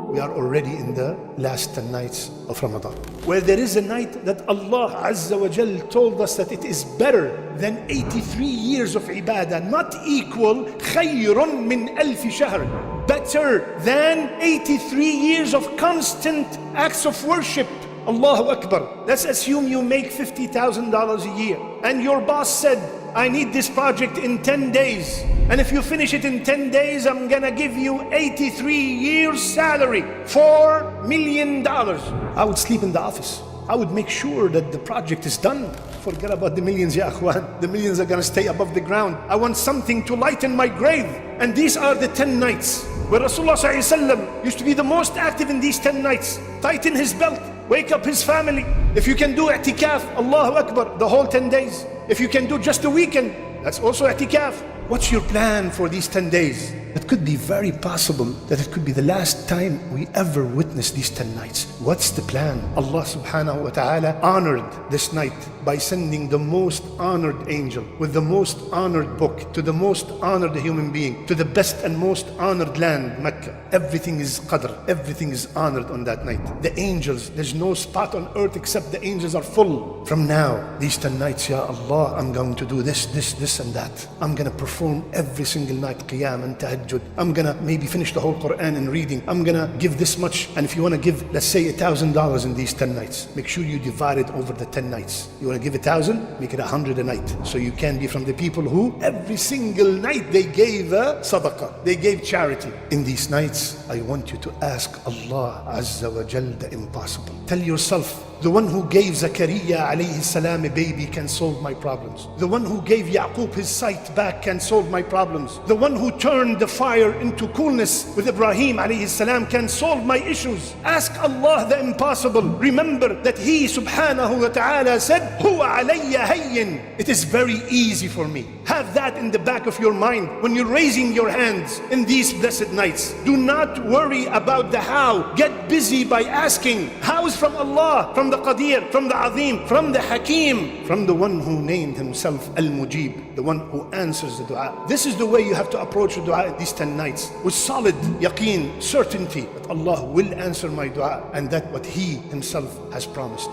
we are already in the last 10 nights of Ramadan, where there is a night that Allah Azza wa Jal told us that it is better than 83 years of ibadah, not equal, khayrun min alfi shahr, better than 83 years of constant acts of worship. Allahu Akbar. Let's assume you make $50,000 a year and your boss said, I need this project in 10 days. And if you finish it in 10 days, I'm gonna give you 83 years salary, $4 million. I would sleep in the office. I would make sure that the project is done. Forget about the millions, ya akhwan. The millions are gonna stay above the ground. I want something to lighten my grave. And these are the 10 nights where Rasulullah ﷺ used to be the most active in these 10 nights. Tighten his belt, wake up his family. If you can do i'tikaf, Allahu Akbar, the whole 10 days. If you can do just a weekend, that's also i'tikaf. What's your plan for these 10 days? It could be very possible that it could be the last time we ever witness these 10 nights. What's the plan? Allah subhanahu wa ta'ala honored this night by sending the most honored angel with the most honored book to the most honored human being, to the best and most honored land, Mecca. Everything is qadr, everything is honored on that night. The angels, there's no spot on earth except the angels are full. From now, these 10 nights, Ya Allah, I'm going to do this and that. I'm going to perform every single night qiyam and tahajjud. I'm gonna maybe finish the whole Quran in reading. I'm gonna give this much. And if you want to give, let's say $1,000 in these 10 nights, make sure you divide it over the 10 nights. You want to give 1,000, make it 100 a night. So you can be from the people who every single night they gave a sadaqah, they gave charity. In these nights, I want you to ask Allah Azza wa Jal the impossible. Tell yourself, the one who gave Zakaria alayhi salam a baby can solve my problems. The one who gave Yaqub his sight back can solve my problems. The one who turned the fire into coolness with Ibrahim alayhi salam can solve my issues. Ask Allah the impossible. Remember that He subhanahu wa ta'ala said, Huwa alayya hayyin. It is very easy for me. Have that in the back of your mind when you're raising your hands in these blessed nights. Do not worry about the how. Get busy by asking. How is from Allah, from the Qadir, from the Azim, from the Hakim, from the one who named himself Al-Mujib, the one who answers the dua. This is the way you have to approach the dua these 10 nights, with solid yaqeen, certainty that Allah will answer my dua, and that what He Himself has promised.